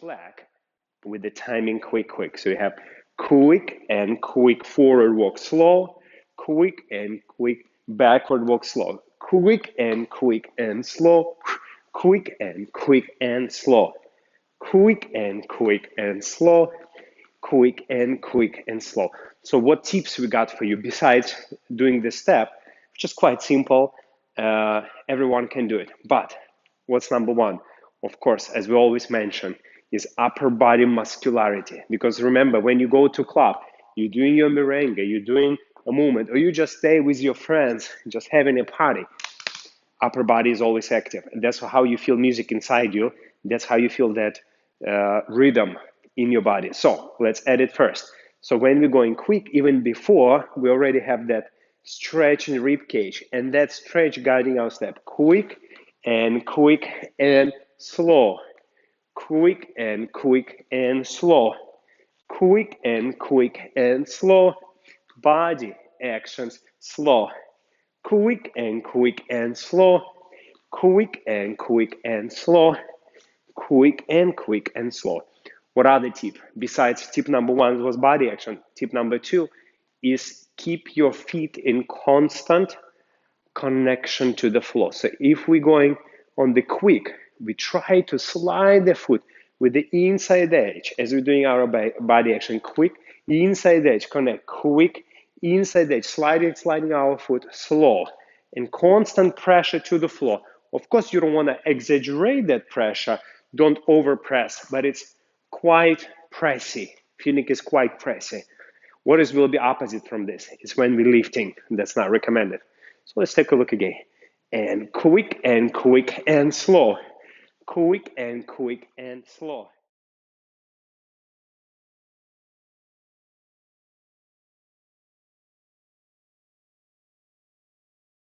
slack with the timing quick, quick. So you have quick and quick forward walk slow, quick and quick backward walk slow, quick and slow, quick and slow, quick and slow, quick and slow. So what tips we got for you besides doing this step, which is quite simple, everyone can do it. But what's number one? Of course, as we always mention, is upper body muscularity. Because remember, when you go to club, you're doing your merengue, you're doing a movement, or you just stay with your friends, just having a party, upper body is always active. And that's how you feel music inside you. That's how you feel that rhythm in your body. So let's add it first. So when we're going quick, even before, we already have that stretch in rib cage, and that stretch guiding our step. Quick and slow. Quick and slow. Quick and slow. Body actions slow. Quick and slow. Quick and slow. Quick and slow. What are the tips? Besides tip number one was body action. Tip number two is keep your feet in constant connection to the floor. So if we're going on the quick, we try to slide the foot with the inside edge as we're doing our body action. Quick, inside edge, connect, quick, inside edge, sliding our foot, slow, and constant pressure to the floor. Of course, you don't want to exaggerate that pressure. Don't overpress, but it's quite pressy. Feeling is quite pressy. What will be opposite from this? It's when we're lifting. That's not recommended. So let's take a look again. And quick and slow. Quick and slow.